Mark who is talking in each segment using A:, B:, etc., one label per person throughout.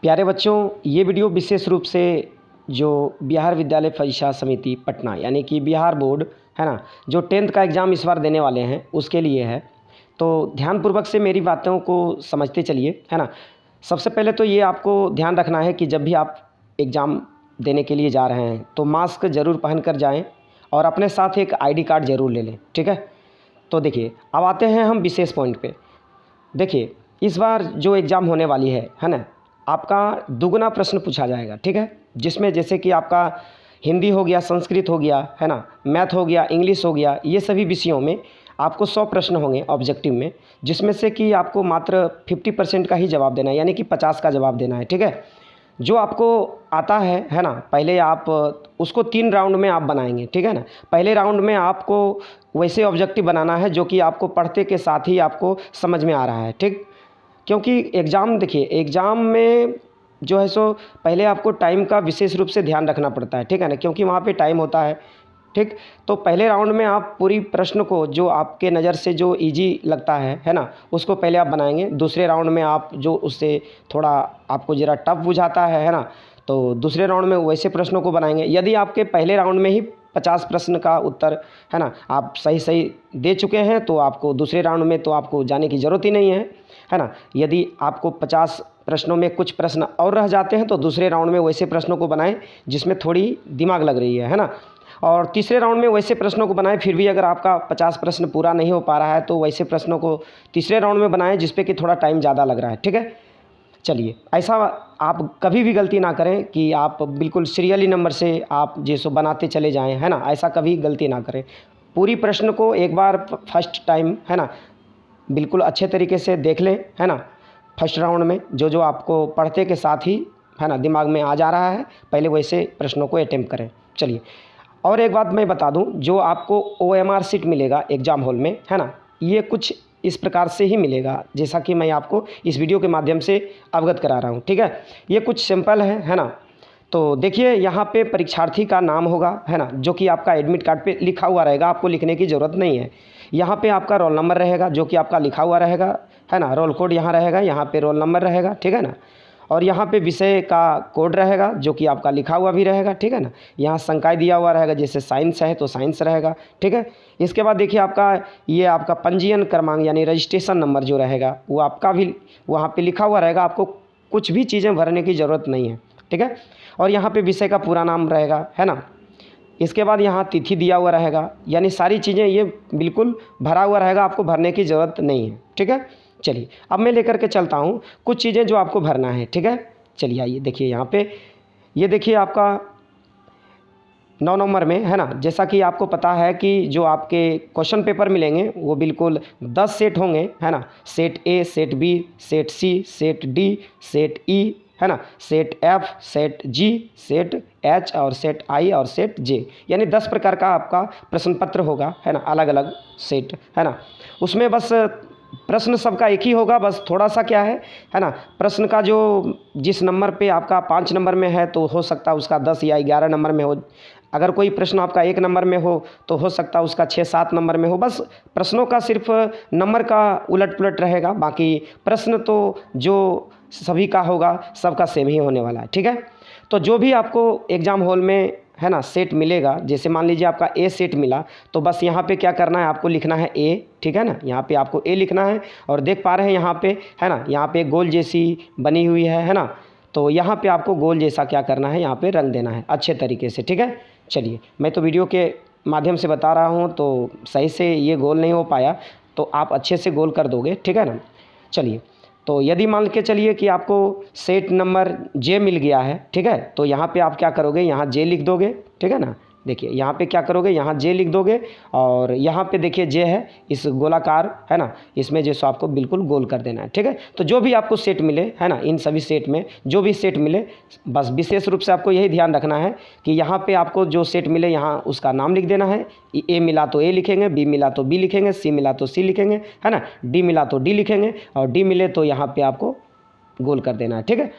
A: प्यारे बच्चों, ये वीडियो विशेष रूप से जो बिहार विद्यालय परीक्षा समिति पटना यानी कि बिहार बोर्ड है ना, जो 10th का एग्ज़ाम इस बार देने वाले हैं उसके लिए है। तो ध्यानपूर्वक से मेरी बातों को समझते चलिए, है ना। सबसे पहले तो ये आपको ध्यान रखना है कि जब भी आप एग्ज़ाम देने के लिए जा रहे हैं तो मास्क ज़रूर पहन कर जाएँ और अपने साथ एक ID कार्ड ज़रूर ले लें, ठीक है। तो देखिए, अब आते हैं हम विशेष पॉइंट पे। देखिए, इस बार जो एग्ज़ाम होने वाली है ना, आपका दुगुना प्रश्न पूछा जाएगा, ठीक है। जिसमें जैसे कि आपका हिंदी हो गया, संस्कृत हो गया, है ना, मैथ हो गया, इंग्लिश हो गया, ये सभी विषयों में आपको 100 प्रश्न होंगे ऑब्जेक्टिव में, जिसमें से कि आपको मात्र 50% का ही जवाब देना है, यानी कि 50 का जवाब देना है, ठीक है। जो आपको आता है ना, पहले आप उसको 3 राउंड में आप बनाएंगे, ठीक है ना। पहले राउंड में आपको वैसे ऑब्जेक्टिव बनाना है जो कि आपको पढ़ते के साथ ही आपको समझ में आ रहा है, ठीक। क्योंकि एग्ज़ाम देखिए, एग्ज़ाम में जो है सो पहले आपको टाइम का विशेष रूप से ध्यान रखना पड़ता है, ठीक है ना, क्योंकि वहाँ पे टाइम होता है, ठीक। तो पहले राउंड में आप पूरी प्रश्न को जो आपके नज़र से जो इजी लगता है ना, उसको पहले आप बनाएंगे। दूसरे राउंड में आप जो उससे थोड़ा आपको ज़रा टफ बुझाता है ना, तो दूसरे राउंड में वैसे प्रश्नों को बनाएंगे। यदि आपके पहले राउंड में ही 50 प्रश्न का उत्तर है ना आप सही दे चुके हैं, तो आपको दूसरे राउंड में तो आपको जाने की ज़रूरत ही नहीं है ना। यदि आपको 50 प्रश्नों में कुछ प्रश्न और रह जाते हैं तो दूसरे राउंड में वैसे प्रश्नों को बनाएं जिसमें थोड़ी दिमाग लग रही है ना। और तीसरे राउंड में वैसे प्रश्नों को बनाएं, फिर भी अगर आपका 50 प्रश्न पूरा नहीं हो पा रहा है तो वैसे प्रश्नों को तीसरे राउंड में बनाएं जिस पे कि थोड़ा टाइम ज़्यादा लग रहा है, ठीक है। चलिए, ऐसा आप कभी भी गलती ना करें कि आप बिल्कुल सीरियली नंबर से आप जैसो बनाते चले जाएं, है ना। ऐसा कभी गलती ना करें। पूरी प्रश्न को एक बार फर्स्ट टाइम है ना बिल्कुल अच्छे तरीके से देख लें, है ना। फर्स्ट राउंड में जो आपको पढ़ते के साथ ही है ना दिमाग में आ जा रहा है, पहले वैसे प्रश्नों को अटेम्प्ट करें। चलिए, और एक बात मैं बता दूं, जो आपको OMR शीट मिलेगा एग्ज़ाम हॉल में, है ना, ये कुछ इस प्रकार से ही मिलेगा जैसा कि मैं आपको इस वीडियो के माध्यम से अवगत करा रहा हूँ, ठीक है। ये कुछ सिंपल है ना। तो देखिए, यहाँ पे परीक्षार्थी का नाम होगा, है ना, जो कि आपका एडमिट कार्ड पे लिखा हुआ रहेगा, आपको लिखने की ज़रूरत नहीं है। यहाँ पे आपका रोल नंबर रहेगा जो कि आपका लिखा हुआ रहेगा, है ना। रोल कोड यहाँ रहेगा, यहाँ पे रोल नंबर रहेगा, ठीक है ना। और यहाँ पे विषय का कोड रहेगा जो कि आपका लिखा हुआ भी रहेगा, ठीक है ना। यहाँ संकाय दिया हुआ रहेगा, जैसे साइंस है तो साइंस रहेगा, ठीक है। इसके बाद देखिए, आपका ये आपका पंजीयन क्रमांक यानी रजिस्ट्रेशन नंबर जो रहेगा वो आपका भी वहाँ पे लिखा हुआ रहेगा। आपको कुछ भी चीज़ें भरने की ज़रूरत नहीं है, ठीक है। और यहाँ पे विषय का पूरा नाम रहेगा, है ना। इसके बाद यहाँ तिथि दिया हुआ रहेगा, यानी सारी चीज़ें ये बिल्कुल भरा हुआ रहेगा, आपको भरने की ज़रूरत नहीं है, ठीक है। चलिए, अब मैं लेकर के चलता हूँ कुछ चीज़ें जो आपको भरना है, ठीक है। चलिए आइए, देखिए यहाँ पे ये देखिए आपका 9 नंबर में, है ना, जैसा कि आपको पता है कि जो आपके क्वेश्चन पेपर मिलेंगे वो बिल्कुल 10 सेट होंगे, है ना। Set A, set B, set C, set D, set E, है ना, set F, set G, set H और सेट I और सेट J, यानी 10 प्रकार का आपका प्रश्न पत्र होगा, है ना, अलग अलग सेट, है ना। उसमें बस प्रश्न सबका एक ही होगा, बस थोड़ा सा क्या है ना, प्रश्न का जो जिस नंबर पे आपका 5 नंबर में है तो हो सकता है उसका 10 या 11 नंबर में हो। अगर कोई प्रश्न आपका 1 नंबर में हो तो हो सकता है उसका 6-7 नंबर में हो। बस प्रश्नों का सिर्फ नंबर का उलट पुलट रहेगा, बाकी प्रश्न तो जो सभी का होगा सबका सेम ही होने वाला है, ठीक है। तो जो भी आपको एग्ज़ाम हॉल में है ना सेट मिलेगा, जैसे मान लीजिए आपका A सेट मिला, तो बस यहाँ पे क्या करना है, आपको लिखना है A, ठीक है ना। यहाँ पे आपको A लिखना है और देख पा रहे हैं यहाँ पे, है ना, यहाँ पे गोल जैसी बनी हुई है ना। तो यहाँ पे आपको गोल जैसा क्या करना है, यहाँ पे रंग देना है अच्छे तरीके से, ठीक है। चलिए, मैं तो वीडियो के माध्यम से बता रहा हूँ तो सही से ये गोल नहीं हो पाया, तो आप अच्छे से गोल कर दोगे, ठीक है ना। चलिए, तो यदि मान के चलिए कि आपको सेट नंबर J मिल गया है, ठीक है, तो यहाँ पे आप क्या करोगे, यहाँ J लिख दोगे, ठीक है ना। देखिए यहाँ पे क्या करोगे, यहाँ J लिख दोगे और यहाँ पे देखिए J है इस गोलाकार, है ना, इसमें जैसे आपको बिल्कुल गोल कर देना है, ठीक है। तो जो भी आपको सेट मिले, है ना, इन सभी सेट में जो भी सेट मिले, बस विशेष रूप से आपको यही ध्यान रखना है कि यहाँ पे आपको जो सेट मिले यहाँ उसका नाम लिख देना है। A मिला तो A लिखेंगे, B मिला तो B लिखेंगे, C मिला तो C लिखेंगे, है ना, D मिला तो D लिखेंगे और D मिले तो यहाँ पे आपको गोल कर देना है, ठीक है।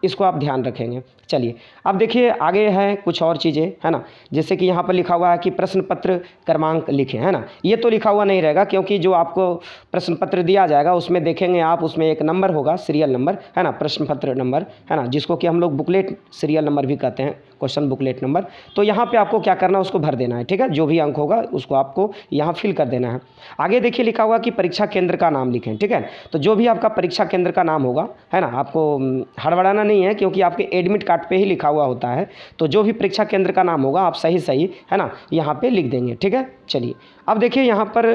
A: इसको आप ध्यान रखेंगे। चलिए अब देखिए आगे है कुछ और चीज़ें, है ना, जैसे कि यहाँ पर लिखा हुआ है कि प्रश्न पत्र क्रमांक लिखें, है ना। ये तो लिखा हुआ नहीं रहेगा क्योंकि जो आपको प्रश्न पत्र दिया जाएगा उसमें देखेंगे आप, उसमें एक नंबर होगा, सीरियल नंबर, है ना, प्रश्न पत्र नंबर, है ना, जिसको कि हम लोग बुकलेट सीरियल नंबर भी कहते हैं, क्वेश्चन बुकलेट नंबर। तो यहाँ पे आपको क्या करना है, उसको भर देना है, ठीक है। जो भी अंक होगा उसको आपको यहाँ फिल कर देना है। आगे देखिए लिखा हुआ कि परीक्षा केंद्र का नाम लिखें, ठीक है। तो जो भी आपका परीक्षा केंद्र का नाम होगा, है ना, आपको हड़बड़ाना नहीं है क्योंकि आपके एडमिट कार्ड पे ही लिखा हुआ होता है। तो जो भी परीक्षा केंद्र का नाम होगा आप सही सही, है ना, यहाँ पे लिख देंगे, ठीक है। चलिए अब देखिए यहाँ पर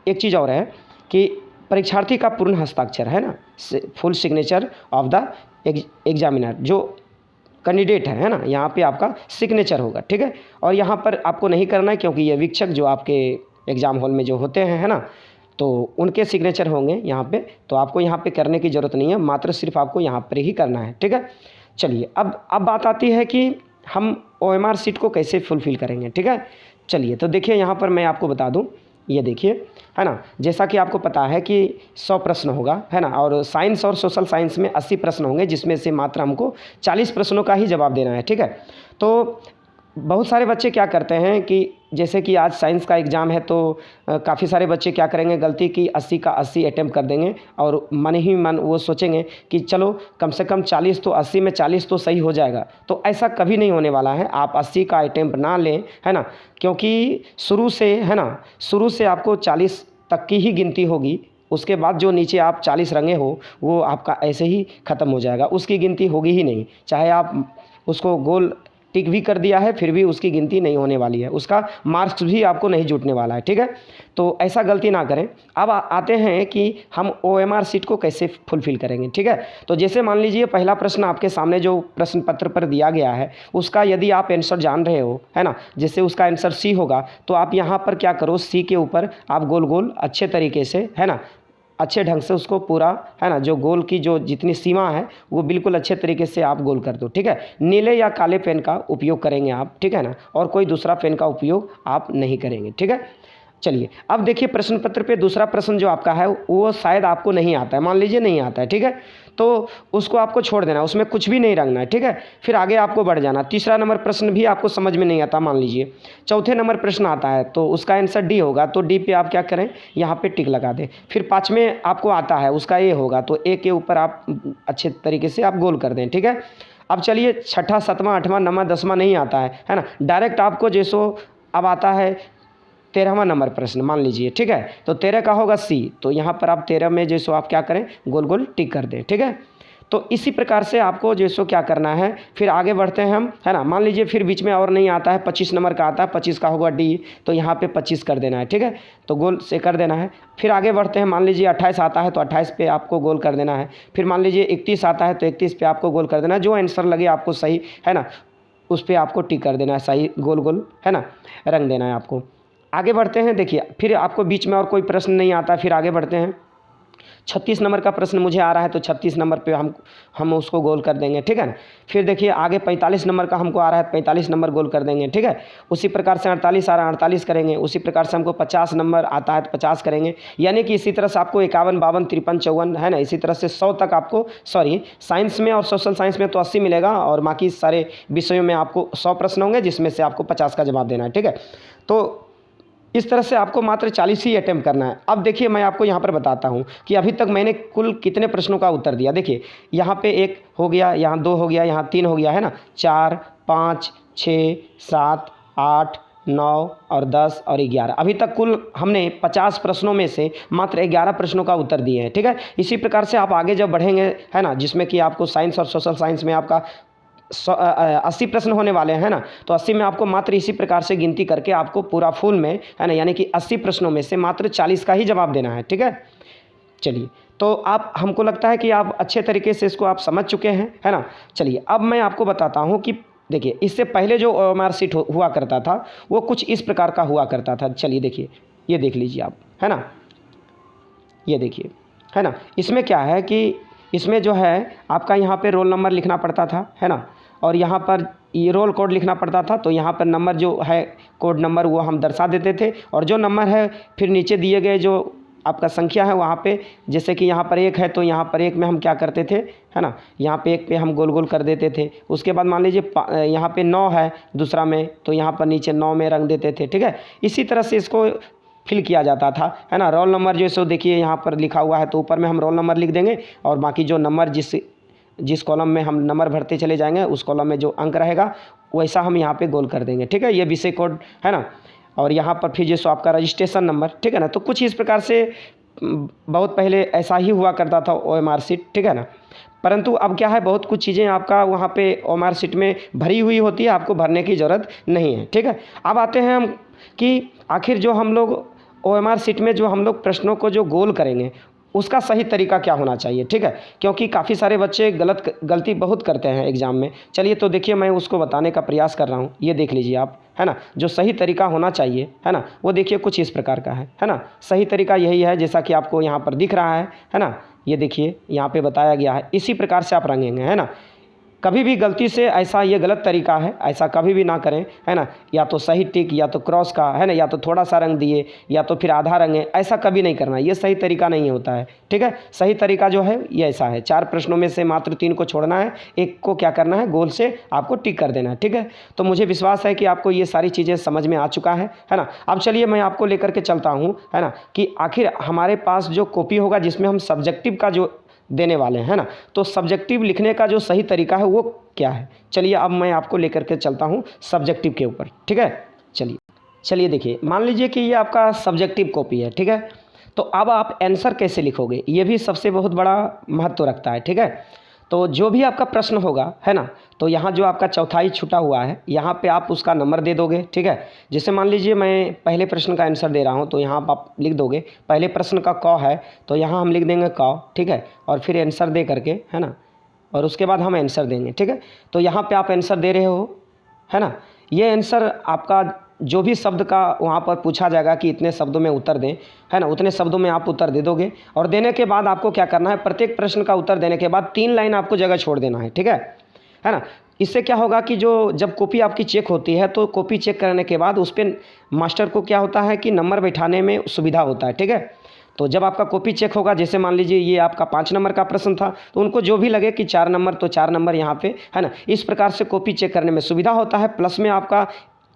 A: एक चीज़ और है कि परीक्षार्थी का पूर्ण हस्ताक्षर, है ना, full signature of the examiner, जो कैंडिडेट है ना, यहाँ पे आपका सिग्नेचर होगा, ठीक है। और यहाँ पर आपको नहीं करना है क्योंकि ये वीक्षक जो आपके एग्ज़ाम हॉल में जो होते हैं, है ना, तो उनके सिग्नेचर होंगे यहाँ पे, तो आपको यहाँ पे करने की ज़रूरत नहीं है, मात्र सिर्फ आपको यहाँ पर ही करना है, ठीक है। चलिए अब बात आती है कि हम OMR शीट को कैसे फुलफ़िल करेंगे, ठीक है। चलिए तो देखिए यहाँ पर मैं आपको बता दूँ, ये देखिए, है ना, जैसा कि आपको पता है कि 100 प्रश्न होगा, है ना, और साइंस और सोशल साइंस में 80 प्रश्न होंगे, जिसमें से मात्र हमको 40 प्रश्नों का ही जवाब देना है, ठीक है। तो बहुत सारे बच्चे क्या करते हैं कि जैसे कि आज साइंस का एग्ज़ाम है तो काफ़ी सारे बच्चे क्या करेंगे, गलती की 80 का 80 अटैम्प्ट कर देंगे और मन ही मन वो सोचेंगे कि चलो कम से कम 40 तो 80 में 40 तो सही हो जाएगा। तो ऐसा कभी नहीं होने वाला है, आप 80 का अटैम्प्ट ना लें, है ना, क्योंकि शुरू से, है ना, शुरू से आपको 40 तक की ही गिनती होगी। उसके बाद जो नीचे आप 40 रंगे हो वो आपका ऐसे ही ख़त्म हो जाएगा, उसकी गिनती होगी ही नहीं। चाहे आप उसको गोल टिक भी कर दिया है फिर भी उसकी गिनती नहीं होने वाली है, उसका मार्क्स भी आपको नहीं जुटने वाला है, ठीक है। तो ऐसा गलती ना करें। अब आते हैं कि हम OMR शीट को कैसे फुलफ़िल करेंगे, ठीक है। तो जैसे मान लीजिए पहला प्रश्न आपके सामने जो प्रश्न पत्र पर दिया गया है उसका यदि आप आंसर जान रहे हो, है ना, जैसे उसका आंसर C होगा, तो आप यहाँ पर क्या करो, C के ऊपर आप गोल गोल अच्छे तरीके से, है ना, अच्छे ढंग से उसको पूरा, है ना, जो गोल की जो जितनी सीमा है वो बिल्कुल अच्छे तरीके से आप गोल कर दो, ठीक है। नीले या काले पेन का उपयोग करेंगे आप, ठीक है ना, और कोई दूसरा पेन का उपयोग आप नहीं करेंगे, ठीक है। चलिए अब देखिए प्रश्न पत्र पे दूसरा प्रश्न जो आपका है वो शायद आपको नहीं आता है, मान लीजिए नहीं आता है, ठीक है, तो उसको आपको छोड़ देना है, उसमें कुछ भी नहीं रखना है, ठीक है। फिर आगे आपको बढ़ जाना। तीसरा नंबर प्रश्न भी आपको समझ में नहीं आता, मान लीजिए चौथे नंबर प्रश्न आता है तो उसका आंसर D होगा, तो D पे आप क्या करें, यहाँ पे टिक लगा दें। फिर पाँचवें आपको आता है उसका A होगा, तो A के ऊपर आप अच्छे तरीके से आप गोल कर दें, ठीक है। अब चलिए छठा, सातवां, आठवां, नौवां, 10वां नहीं आता है ना, डायरेक्ट आपको जैसो अब आता है 13वां नंबर प्रश्न, मान लीजिए, ठीक है, तो 13 का होगा C, तो यहाँ पर आप 13 में जैसो आप क्या करें, गोल गोल टिक कर दें, ठीक है। तो इसी प्रकार से आपको जैसो क्या करना है, फिर आगे बढ़ते हैं हम, है ना। मान लीजिए फिर बीच में और नहीं आता है, 25 नंबर का आता है, 25 का होगा D, तो यहाँ पे 25 कर देना है, ठीक है, तो गोल से कर देना है। फिर आगे बढ़ते हैं, मान लीजिए 28 आता है तो 28 पे आपको गोल कर देना है। फिर मान लीजिए 31 आता है तो 31 पे आपको गोल कर देना है, जो आंसर लगे आपको सही, है ना, उस पर आपको टिक कर देना है, सही गोल गोल, है ना, रंग देना है आपको। आगे बढ़ते हैं, देखिए फिर आपको बीच में और कोई प्रश्न नहीं आता, फिर आगे बढ़ते हैं। 36 नंबर का प्रश्न मुझे आ रहा है तो 36 नंबर पे हम उसको गोल कर देंगे, ठीक है ना। फिर देखिए आगे 45 नंबर का हमको आ रहा है, 45 नंबर गोल कर देंगे, ठीक है। उसी प्रकार से 48 आ रहा है, 48 करेंगे। उसी प्रकार से हमको 50 नंबर आता है तो 50 करेंगे। यानी कि इसी तरह से आपको 51, 52, 53, 54, है ना, इसी तरह से 100 तक आपको, सॉरी साइंस में और सोशल साइंस में तो 80 मिलेगा और बाकी सारे विषयों में आपको 100 प्रश्न होंगे, जिसमें से आपको 50 का जवाब देना है, ठीक है। तो इस तरह से आपको मात्र 40 ही अटैम्प्ट करना है। अब देखिए मैं आपको यहाँ पर बताता हूँ कि अभी तक मैंने कुल कितने प्रश्नों का उत्तर दिया। देखिए यहाँ पे 1 हो गया, यहाँ 2 हो गया, यहाँ 3 हो गया, है ना, 4, 5, 6, 7, 8, 9 और 10 और 11। अभी तक कुल हमने 50 प्रश्नों में से मात्र 11 प्रश्नों का उत्तर दिए हैं, ठीक है। इसी प्रकार से आप आगे जब बढ़ेंगे, है ना, जिसमें कि आपको साइंस और सोशल साइंस में आपका 80 प्रश्न होने वाले हैं ना, तो 80 में आपको मात्र इसी प्रकार से गिनती करके आपको पूरा फुल में, है ना, यानी कि 80 प्रश्नों में से मात्र 40 का ही जवाब देना है, ठीक है। चलिए तो आप, हमको लगता है कि आप अच्छे तरीके से इसको आप समझ चुके हैं, है ना। चलिए अब मैं आपको बताता हूँ कि देखिए इससे पहले जो OMR शीट हुआ करता था वो कुछ इस प्रकार का हुआ करता था। चलिए देखिए, ये देख लीजिए आप, है ना, ये देखिए, है ना, इसमें क्या है कि इसमें जो है आपका यहाँ पे रोल नंबर लिखना पड़ता था, है ना, और यहाँ पर ये रोल कोड लिखना पड़ता था। तो यहाँ पर नंबर जो है, कोड नंबर, वो हम दर्शा देते थे, और जो नंबर है फिर नीचे दिए गए जो आपका संख्या है वहाँ पे, जैसे कि यहाँ पर 1 है तो यहाँ पर 1 में हम क्या करते थे, है ना, यहाँ पे 1 पे हम गोल गोल कर देते थे। उसके बाद मान लीजिए यहाँ पे 9 है दूसरा में, तो यहाँ पर नीचे 9 में रंग देते थे, ठीक है। इसी तरह से इसको फिल किया जाता था, है ना। रोल नंबर जो है सो देखिए यहाँ पर लिखा हुआ है, तो ऊपर में हम रोल नंबर लिख देंगे और बाकी जो नंबर जिस कॉलम में हम नंबर भरते चले जाएंगे उस कॉलम में जो अंक रहेगा वैसा हम यहाँ पे गोल कर देंगे, ठीक है। ये विषय कोड है ना, और यहाँ पर फिर जो आपका रजिस्ट्रेशन नंबर, ठीक है ना। तो कुछ इस प्रकार से बहुत पहले ऐसा ही हुआ करता था OMR शीट, ठीक है ना। परंतु अब क्या है, बहुत कुछ चीज़ें आपका वहाँ पे OMR शीट में भरी हुई होती है, आपको भरने की ज़रूरत नहीं है, ठीक है। अब आते हैं हम कि आखिर जो हम लोग OMR शीट में जो हम लोग प्रश्नों को जो गोल करेंगे उसका सही तरीका क्या होना चाहिए, ठीक है। क्योंकि काफ़ी सारे बच्चे गलती बहुत करते हैं एग्ज़ाम में। चलिए तो देखिए मैं उसको बताने का प्रयास कर रहा हूँ, ये देख लीजिए आप, है ना। जो सही तरीका होना चाहिए, है ना, वो देखिए कुछ इस प्रकार का है ना। सही तरीका यही है जैसा कि आपको यहाँ पर दिख रहा है ना। ये देखिए यहाँ पे बताया गया है, इसी प्रकार से आप रंगेंगे, है ना। कभी भी गलती से ऐसा ये गलत तरीका है, ऐसा कभी भी ना करें, है ना। या तो सही टिक या तो क्रॉस का, है ना, या तो थोड़ा सा रंग दिए या तो फिर आधा रंगे, ऐसा कभी नहीं करना, ये सही तरीका नहीं होता है, ठीक है। सही तरीका जो है ये ऐसा है, 4 प्रश्नों में से मात्र 3 को छोड़ना है, 1 को क्या करना है, गोल से आपको टिक कर देना है, ठीक है। तो मुझे विश्वास है कि आपको ये सारी चीज़ें समझ में आ चुका है ना। अब चलिए मैं आपको लेकर के चलता हूँ, है ना, कि आखिर हमारे पास जो कॉपी होगा जिसमें हम सब्जेक्टिव का जो देने वाले हैं ना, तो सब्जेक्टिव लिखने का जो सही तरीका है वो क्या है। चलिए अब मैं आपको लेकर के चलता हूँ सब्जेक्टिव के ऊपर, ठीक है। चलिए देखिए, मान लीजिए कि ये आपका सब्जेक्टिव कॉपी है, ठीक है। तो अब आप आंसर कैसे लिखोगे, ये भी सबसे बहुत बड़ा महत्व रखता है, ठीक है। तो जो भी आपका प्रश्न होगा, है ना, तो यहाँ जो आपका चौथाई छुटा हुआ है यहाँ पे आप उसका नंबर दे दोगे, ठीक है। जैसे मान लीजिए मैं पहले प्रश्न का आंसर दे रहा हूँ, तो यहाँ आप लिख दोगे पहले प्रश्न का क है, तो यहाँ हम लिख देंगे क, ठीक है। और फिर आंसर दे करके, है ना, और उसके बाद हम आंसर देंगे, ठीक है। तो यहाँ पे आप आंसर दे रहे हो, है ना। ये आंसर आपका जो भी शब्द का वहाँ पर पूछा जाएगा कि इतने शब्दों में उत्तर दें, है ना, उतने शब्दों में आप उत्तर दे दोगे। और देने के बाद आपको क्या करना है, प्रत्येक प्रश्न का उत्तर देने के बाद 3 लाइन आपको जगह छोड़ देना है, ठीक है ना। इससे क्या होगा कि जो जब कॉपी आपकी चेक होती है तो कॉपी चेक करने के बाद उस पर मास्टर को क्या होता है कि नंबर बैठाने में सुविधा होता है, ठीक है। तो जब आपका कॉपी चेक होगा, जैसे मान लीजिए ये आपका 5 नंबर का प्रश्न था, तो उनको जो भी लगे कि 4 नंबर तो 4 नंबर यहाँ पे, है ना। इस प्रकार से कॉपी चेक करने में सुविधा होता है। प्लस में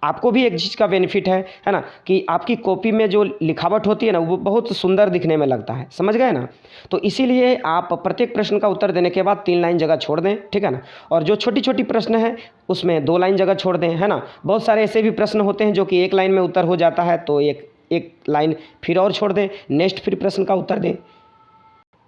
A: आपको भी एक चीज़ का बेनिफिट है ना, कि आपकी कॉपी में जो लिखावट होती है ना वो बहुत सुंदर दिखने में लगता है, समझ गए ना। तो इसीलिए आप प्रत्येक प्रश्न का उत्तर देने के बाद 3 लाइन जगह छोड़ दें, ठीक है ना। और जो छोटी छोटी प्रश्न है उसमें 2 लाइन जगह छोड़ दें, है ना। बहुत सारे ऐसे भी प्रश्न होते हैं जो कि 1 लाइन में उत्तर हो जाता है, तो एक लाइन फिर और छोड़ दें, नेक्स्ट फिर प्रश्न का उत्तर दें।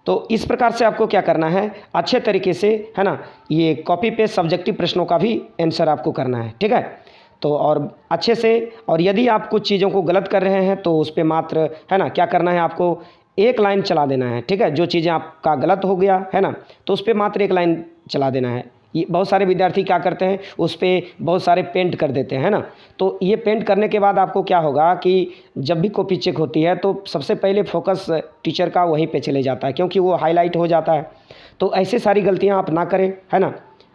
A: तो इस प्रकार से आपको क्या करना है, अच्छे तरीके से, है ना, ये कॉपी पे सब्जेक्टिव प्रश्नों का भी आंसर आपको करना है, ठीक है। तो और अच्छे से, और यदि आप कुछ चीज़ों को गलत कर रहे हैं तो उस पर मात्र, है ना, क्या करना है, आपको 1 लाइन चला देना है, ठीक है। जो चीज़ें आपका गलत हो गया है ना, तो उस पर मात्र 1 लाइन चला देना है। ये बहुत सारे विद्यार्थी क्या करते हैं, उस पर बहुत सारे पेंट कर देते हैं, है ना। तो ये पेंट करने के बाद आपको क्या होगा कि जब भी कॉपी चेक होती है तो सबसे पहले फोकस टीचर का वहीं पे चले जाता है, क्योंकि वो हाईलाइट हो जाता है। तो ऐसे सारी गलतियाँ आप ना करें, है ना।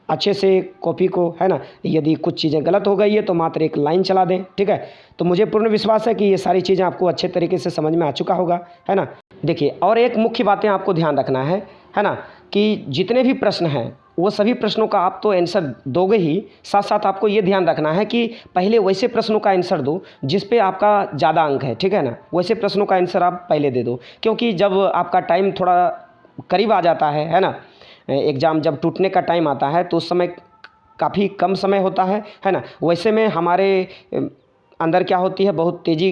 A: अच्छे से कॉपी को, है ना, यदि कुछ चीज़ें गलत हो गई है तो मात्र 1 लाइन चला दें, ठीक है। तो मुझे पूर्ण विश्वास है कि ये सारी चीज़ें आपको अच्छे तरीके से समझ में आ चुका होगा, है ना। देखिए, और एक मुख्य बातें आपको ध्यान रखना है ना, कि जितने भी प्रश्न हैं वो सभी प्रश्नों का आप तो आंसर दोगे ही, साथ साथ आपको ये ध्यान रखना है कि पहले वैसे प्रश्नों का आंसर दो जिस पे आपका ज़्यादा अंक है, ठीक है ना। वैसे प्रश्नों का आंसर आप पहले दे दो, क्योंकि जब आपका टाइम थोड़ा करीब आ जाता है ना, एग्ज़ाम जब टूटने का टाइम आता है तो उस समय काफ़ी कम समय होता है ना। वैसे में हमारे अंदर क्या होती है, बहुत तेज़ी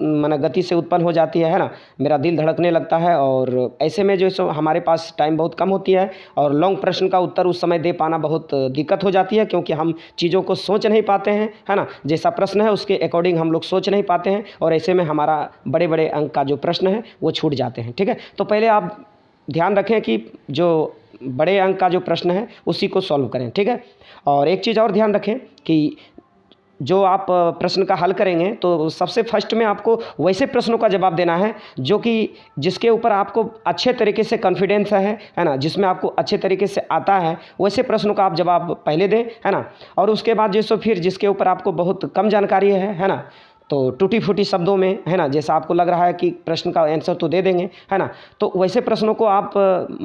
A: माना गति से उत्पन्न हो जाती है ना। मेरा दिल धड़कने लगता है, और ऐसे में जो सो हमारे पास टाइम बहुत कम होती है, और लॉन्ग प्रश्न का उत्तर उस समय दे पाना बहुत दिक्कत हो जाती है, क्योंकि हम चीज़ों को सोच नहीं पाते हैं, है ना। जैसा प्रश्न है उसके अकॉर्डिंग हम लोग सोच नहीं पाते हैं, और ऐसे में हमारा बड़े बड़े अंक का जो प्रश्न है वो छूट जाते हैं, ठीक है। तो पहले आप ध्यान रखें कि जो बड़े अंक का जो प्रश्न है उसी को सॉल्व करें, ठीक है। और एक चीज़ और ध्यान रखें कि जो आप प्रश्न का हल करेंगे तो सबसे फर्स्ट में आपको वैसे प्रश्नों का जवाब देना है जो कि जिसके ऊपर आपको अच्छे तरीके से कॉन्फिडेंस है ना, जिसमें आपको अच्छे तरीके से आता है, वैसे प्रश्नों का आप जवाब पहले दें, है ना। और उसके बाद जैसो फिर जिसके ऊपर आपको बहुत कम जानकारी है ना, तो टूटी फूटी शब्दों में, है ना, जैसा आपको लग रहा है कि प्रश्न का आंसर तो दे देंगे, है ना, तो वैसे प्रश्नों को आप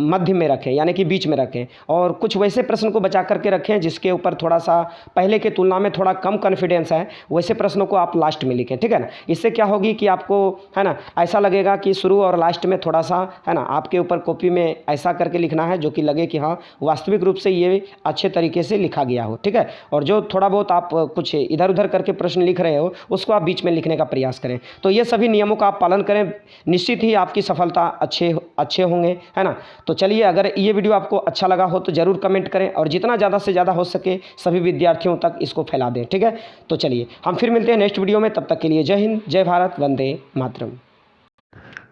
A: मध्य में रखें, यानी कि बीच में रखें, और कुछ वैसे प्रश्न को बचा करके रखें जिसके ऊपर थोड़ा सा पहले के तुलना में थोड़ा कम कॉन्फिडेंस है, वैसे प्रश्नों को आप लास्ट में लिखें, ठीक है ना। इससे क्या होगी कि आपको, है ना, ऐसा लगेगा कि शुरू और लास्ट में थोड़ा सा, है ना, आपके ऊपर कॉपी में ऐसा करके लिखना है जो कि लगे कि हाँ वास्तविक रूप से ये अच्छे तरीके से लिखा गया हो, ठीक है। और जो थोड़ा बहुत आप कुछ इधर उधर करके प्रश्न लिख रहे हो उसको आप बीच में लिखने का प्रयास करें। तो ये सभी नियमों का आप पालन करें, निश्चित ही आपकी सफलता अच्छे होंगे, है ना। तो चलिए, अगर ये वीडियो आपको अच्छा लगा हो तो ज़रूर कमेंट करें और जितना ज़्यादा से ज़्यादा हो सके सभी विद्यार्थियों तक इसको फैला दें, ठीक है। तो चलिए हम फिर मिलते हैं नेक्स्ट वीडियो में, तब तक के लिए जय हिंद, जय भारत, वंदे मातरम।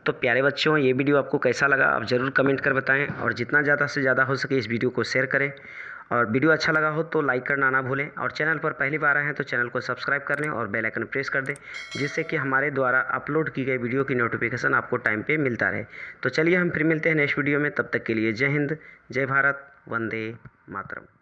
A: तो प्यारे बच्चों, ये वीडियो आपको कैसा लगा आप ज़रूर कमेंट कर बताएं और जितना ज़्यादा से ज़्यादा हो सके इस वीडियो को शेयर करें, और वीडियो अच्छा लगा हो तो लाइक करना ना भूलें, और चैनल पर पहली बार आए हैं तो चैनल को सब्सक्राइब कर लें और बेल आइकन प्रेस कर दें, जिससे कि हमारे द्वारा अपलोड की गई वीडियो की नोटिफिकेशन आपको टाइम पे मिलता रहे। तो चलिए हम फिर मिलते हैं नेक्स्ट वीडियो में, तब तक के लिए जय हिंद, जय भारत, वंदे मातरम।